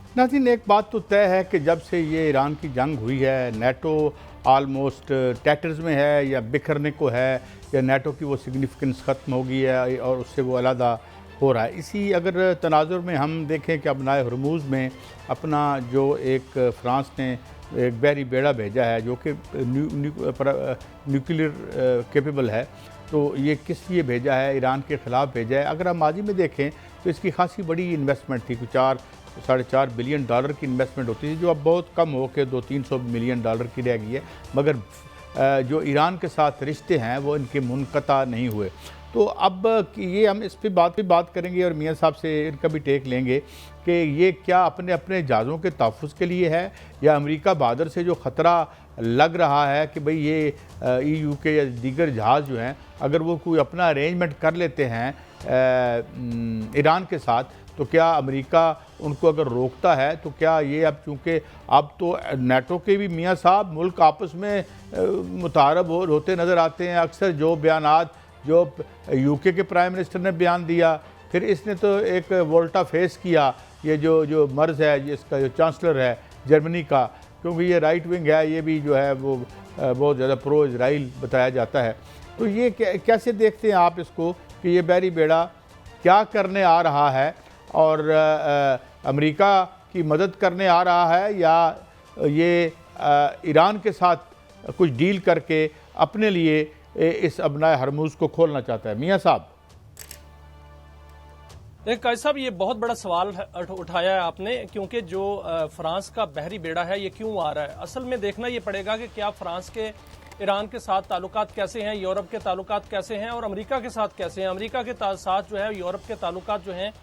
नाज़रीन, एक बात तो तय है कि जब से ये ईरान की जंग हुई है, नेटो आलमोस्ट टैटर्स में है या बिखरने को है, या नेटो की वो सिग्निफिकेंस ख़त्म हो गई है और उससे वो अलहदा हो रहा है। इसी अगर तनाजुर में हम देखें कि अपना हरमुज़ में अपना जो एक फ़्रांस ने एक बहरी बेड़ा भेजा है जो कि न्यूक्लियर कैपेबल है, तो ये किस लिए भेजा है? ईरान के ख़िलाफ़ भेजा है। अगर हम माजी में देखें तो इसकी खासी बड़ी इन्वेस्टमेंट थी, कुछ 4-4.5 बिलियन डॉलर की इन्वेस्टमेंट होती थी, जो अब बहुत कम हो के 200-300 मिलियन डॉलर की रह गई है। मगर जो ईरान के साथ रिश्ते हैं वो इनके मुनक़ता नहीं हुए। तो अब ये हम इस पे बात करेंगे और मियाँ साहब से इनका भी टेक लेंगे कि ये क्या अपने अपने जहाज़ों के तहफ़्फ़ुज़ के लिए है, या अमेरिका बहादुर से जो ख़तरा लग रहा है कि भाई ये EU के या दीगर जहाज़ जो हैं अगर वो कोई अपना अरेंजमेंट कर लेते हैं ईरान के साथ, तो क्या अमेरिका उनको अगर रोकता है, तो क्या ये अब चूँकि अब तो नेटो के भी मियाँ साहब मुल्क आपस में मुतारब होते नज़र आते हैं। अक्सर जो बयानात जो UK के प्राइम मिनिस्टर ने बयान दिया, फिर इसने तो एक वोल्टा फेस किया, ये जो मर्ज़ है जिसका जो चांसलर है जर्मनी का, क्योंकि ये राइट विंग है, ये भी जो है वो बहुत ज़्यादा प्रो इज़राइल बताया जाता है। तो ये कैसे देखते हैं आप इसको कि ये बहरी बेड़ा क्या करने आ रहा है, और अमेरिका की मदद करने आ रहा है, या ये ईरान के साथ कुछ डील करके अपने लिए इस अपना हरमुज़ को खोलना चाहता है? मियाँ साहब। काजी साहब, ये बहुत बड़ा सवाल उठाया है आपने, क्योंकि जो फ्रांस का बहरी बेड़ा है ये क्यों आ रहा है। असल में देखना ये पड़ेगा कि क्या फ्रांस के ईरान के साथ ताल्लुकात कैसे हैं, यूरोप के ताल्लुकात कैसे हैं और अमेरिका के साथ कैसे हैं। अमेरिका के साथ जो है यूरोप के ताल्लुकात जो हैं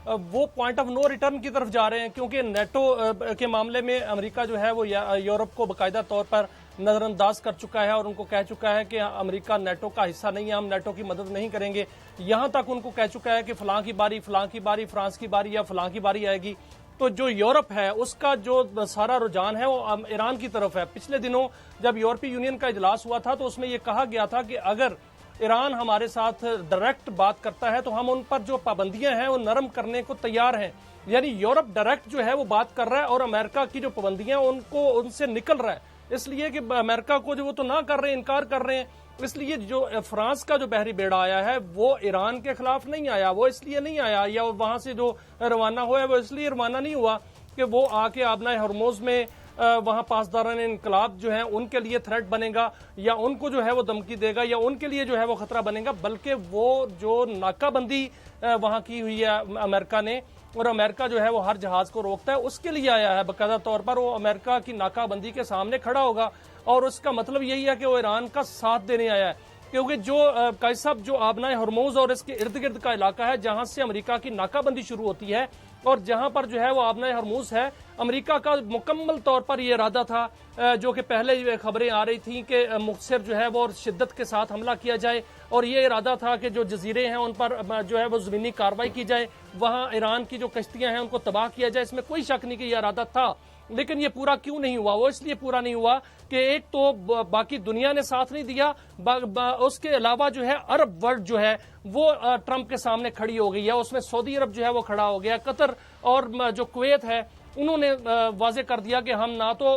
वो पॉइंट ऑफ नो रिटर्न की तरफ जा रहे हैं, क्योंकि नेटो के मामले में अमेरिका जो है वो यूरोप को बाकायदा तौर पर नज़रअंदाज कर चुका है और उनको कह चुका है कि अमेरिका नेटो का हिस्सा नहीं है, हम नेटो की मदद नहीं करेंगे। यहां तक उनको कह चुका है कि फलां की बारी फ्रांस की बारी या फलां की बारी आएगी। तो जो यूरोप है उसका जो सारा रुझान है वो ईरान की तरफ है। पिछले दिनों जब यूरोपीय यूनियन का इजलास हुआ था तो उसमें यह कहा गया था कि अगर ईरान हमारे साथ डायरेक्ट बात करता है तो हम उन पर जो पाबंदियां हैं वो नरम करने को तैयार हैं। यानी यूरोप डायरेक्ट जो है वो बात कर रहा है और अमेरिका की जो पाबंदियां उनको उनसे निकल रहा है, इसलिए कि अमेरिका को जो वो तो ना कर रहे हैं, इनकार कर रहे हैं। इसलिए जो फ्रांस का जो बहरी बेड़ा आया है वो ईरान के खिलाफ नहीं आया, वो इसलिए नहीं आया, या वहां से जो रवाना हुआ है वो इसलिए रवाना नहीं हुआ कि वो आके आबना हरमुज़ में वहां पासदारान इनकलाब जो है उनके लिए थ्रेट बनेगा या उनको जो है वो धमकी देगा या उनके लिए जो है वो खतरा बनेगा, बल्कि वो जो नाकाबंदी वहां की हुई है अमेरिका ने, और अमेरिका जो है वो हर जहाज को रोकता है, उसके लिए आया है। बाकायदा तौर पर वो अमेरिका की नाकाबंदी के सामने खड़ा होगा और उसका मतलब यही है कि वो ईरान का साथ देने आया है। क्योंकि जो काजी साहब जो आबना हरमुज़ और इसके इर्द गिर्द का इलाका है जहां से अमेरिका की नाकाबंदी शुरू होती है और जहां पर जो है वो आबना हरमुज़ है, अमेरिका का मुकम्मल तौर पर यह इरादा था, जो कि पहले खबरें आ रही थी कि मुख्तसर जो है वो शिद्दत के साथ हमला किया जाए, और ये इरादा था कि जो जजीरे हैं उन पर जो है वो ज़मीनी कार्रवाई की जाए, वहां ईरान की जो कश्तियां हैं उनको तबाह किया जाए। इसमें कोई शक नहीं कि यह इरादा था, लेकिन ये पूरा क्यों नहीं हुआ? वो इसलिए पूरा नहीं हुआ कि एक तो बाकी दुनिया ने साथ नहीं दिया, उसके अलावा जो है अरब वर्ल्ड जो है वो ट्रंप के सामने खड़ी हो गई है। उसमें सऊदी अरब जो है वो खड़ा हो गया, कतर और जो कुवैत है उन्होंने वाजे कर दिया कि हम ना तो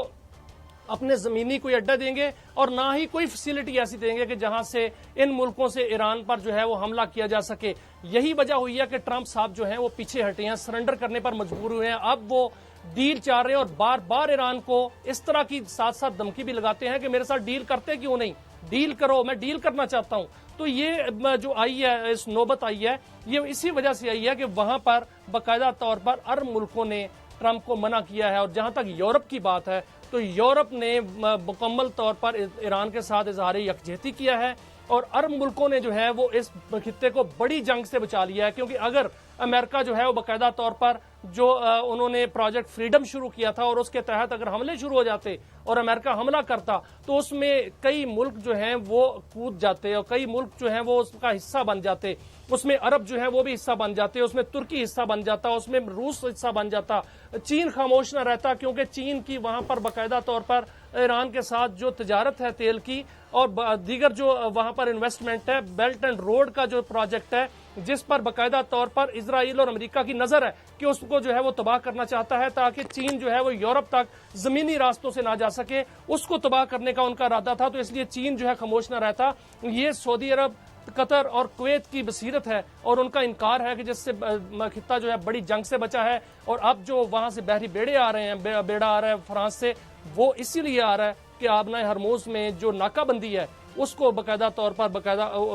अपने जमीनी कोई अड्डा देंगे और ना ही कोई फैसिलिटी ऐसी देंगे कि जहां से इन मुल्कों से ईरान पर जो है वो हमला किया जा सके। यही वजह हुई है कि ट्रंप साहब जो हैं वो पीछे हटे हैं, सरेंडर करने पर मजबूर हुए हैं। अब वो डील चाह रहे हैं और बार बार ईरान को इस तरह की साथ साथ धमकी भी लगाते हैं कि मेरे साथ डील करते क्यों नहीं, डील करो, मैं डील करना चाहता हूं। तो ये जो आई है, इस नौबत आई है, ये इसी वजह से आई है कि वहां पर बाकायदा तौर पर अरब मुल्कों ने ट्रंप को मना किया है। और जहां तक यूरोप की बात है तो यूरोप ने मुकम्मल तौर पर ईरान के साथ इजहार यकजहती किया है और अरब मुल्कों ने जो है वो इस खित्ते को बड़ी जंग से बचा लिया है। क्योंकि अगर अमेरिका जो है वो बाकायदा तौर पर जो उन्होंने प्रोजेक्ट फ्रीडम शुरू किया था और उसके तहत अगर हमले शुरू हो जाते और अमेरिका हमला करता तो उसमें कई मुल्क जो हैं वो कूद जाते और कई मुल्क जो हैं वो उसका हिस्सा बन जाते, उसमें अरब जो है वो भी हिस्सा बन जाते, उसमें तुर्की हिस्सा बन जाता, उसमें रूस हिस्सा बन जाता, चीन खामोश न रहता, क्योंकि चीन की वहां पर बाकायदा तौर पर ईरान के साथ जो तजारत है तेल की और दीगर जो वहां पर इन्वेस्टमेंट है, बेल्ट एंड रोड का जो प्रोजेक्ट है जिस पर बाकायदा तौर पर इसराइल और अमेरिका की नजर है कि उसको जो है वो तबाह करना चाहता है, ताकि चीन जो है वो यूरोप तक जमीनी रास्तों से ना जा सके, उसको तबाह करने का उनका इरादा था। तो इसलिए चीन जो है खामोश न रहता। ये सऊदी अरब, कतर और कुवैत की बसीरत है और उनका इनकार है कि जिससे खित्ता जो है बड़ी जंग से बचा है। और अब जो वहां से बहरी बेड़े आ रहे हैं, बेड़ा आ रहा है फ्रांस से, वो इसीलिए आ रहा है कि आबना हरमोज में जो नाकाबंदी है उसको बाकायदा तौर पर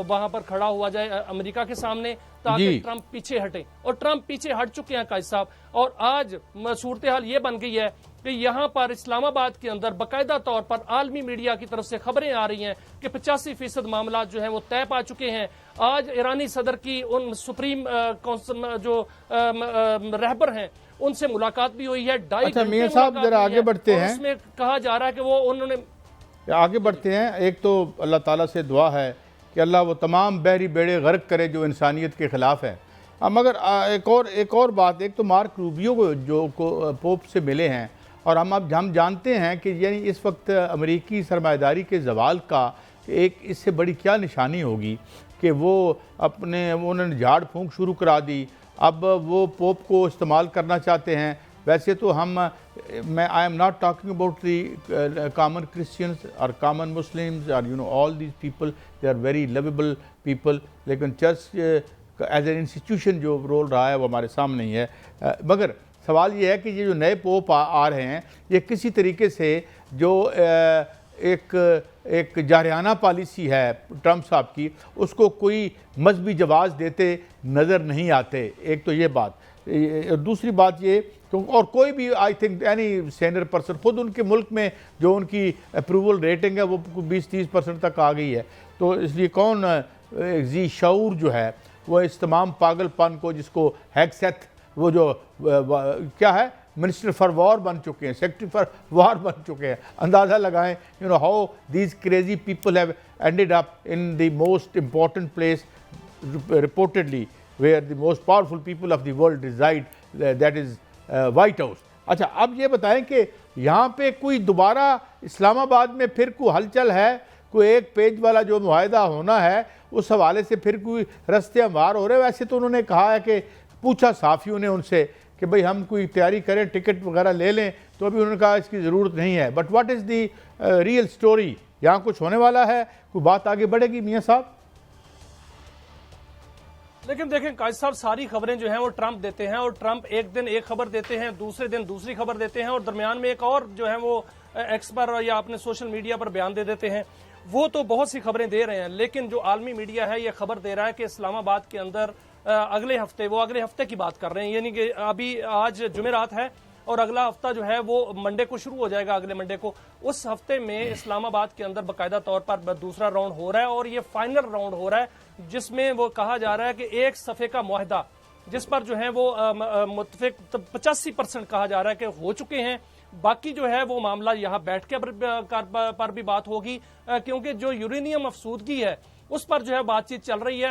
वहां पर खड़ा हुआ जाए अमेरिका के सामने, ताकि ट्रंप पीछे हटे। और ट्रंप पीछे हट चुके हैं काजी साहब। और आज सूरत हाल ये बन गई है कि यहाँ पर इस्लामाबाद के अंदर बाकायदा तौर पर आलमी मीडिया की तरफ से खबरें आ रही हैं कि 85% मामला जो है वो तय पा चुके हैं। आज ईरानी सदर की उन सुप्रीम जो रहबर हैं उनसे मुलाकात भी हुई है। 2.5 घंटे मियां साहब जरा आगे बढ़ते हैं। उसमें कहा जा रहा है कि वो उन्होंने आगे बढ़ते हैं। एक तो अल्लाह ताला से दुआ है कि अल्लाह वो तमाम बहरी बेड़े गर्क करे जो इंसानियत के ख़िलाफ़ है। मगर एक और बात, एक तो मार्क रूबियो को जो पोप से मिले हैं, और हम जानते हैं कि यानी इस वक्त अमेरिकी सरमायादारी के ज़वाल का एक इससे बड़ी क्या निशानी होगी कि वो उन्होंने झाड़ फूंक शुरू करा दी, अब वो पोप को इस्तेमाल करना चाहते हैं। वैसे तो I am not talking about the common Christians और कॉमन मुस्लिम्स और all these people, they are very lovable people, लेकिन चर्च एज एन इंस्टीट्यूशन जो रोल रहा है वो हमारे सामने ही है। मगर सवाल ये है कि ये जो नए पोप आ रहे हैं, ये किसी तरीके से जो एक जारियाना पॉलिसी है ट्रंप साहब की, उसको कोई मजहबी जवाज़ देते नज़र नहीं आते। एक तो ये बात, दूसरी बात ये, और कोई भी I think any senior person, खुद उनके मुल्क में जो उनकी अप्रूवल रेटिंग है वो 20-30% तक आ गई है। तो इसलिए कौन जी शऊर जो है वो इस तमाम पागलपन को, जिसको हैक्सेथ वो जो क्या है मिनिस्टर फॉर वॉर बन चुके हैं, सेक्रेटरी फॉर वॉर बन चुके हैं, अंदाज़ा लगाएं how these crazy people have ended up in the most important place reportedly where the most powerful people of the world reside, that is White House. अच्छा, अब ये बताएं कि यहाँ पे कोई दोबारा इस्लामाबाद में फिर कोई हलचल है, कोई एक पेज वाला जो मुआहदा होना है उस हवाले से फिर कोई रस्ते हमवार हो रहे? वैसे तो उन्होंने कहा है कि पूछा साफ़ियों ने उनसे कि भाई हम कोई तैयारी करें, टिकट वगैरह ले लें, तो अभी उन्होंने कहा इसकी ज़रूरत नहीं है। But what is the real story? यहाँ कुछ होने वाला है, कोई बात आगे बढ़ेगी मियाँ साहब? लेकिन देखें काजी साहब, सारी खबरें जो हैं वो ट्रंप देते हैं, और ट्रंप एक दिन एक खबर देते हैं, दूसरे दिन दूसरी खबर देते हैं, और दरमियान में एक और जो है वो एक्स पर या अपने सोशल मीडिया पर बयान दे देते हैं। वो तो बहुत सी खबरें दे रहे हैं, लेकिन जो आलमी मीडिया है ये खबर दे रहा है कि इस्लामाबाद के अंदर अगले हफ्ते की बात कर रहे हैं, यानी कि अभी आज जुमेरात है और अगला हफ्ता जो है वो मंडे को शुरू हो जाएगा, अगले मंडे को। उस हफ्ते में इस्लामाबाद के अंदर बाकायदा तौर पर दूसरा राउंड हो रहा है, और ये फाइनल राउंड हो रहा है, जिसमें वो कहा जा रहा है कि एक सफ़े का मुआहदा जिस पर जो है वो मुत्तफिक 85% कहा जा रहा है कि हो चुके हैं। बाकी जो है वो मामला यहाँ बैठ के पर भी बात होगी, क्योंकि जो यूरेनियम अफसूदगी है उस पर जो है बातचीत चल रही है।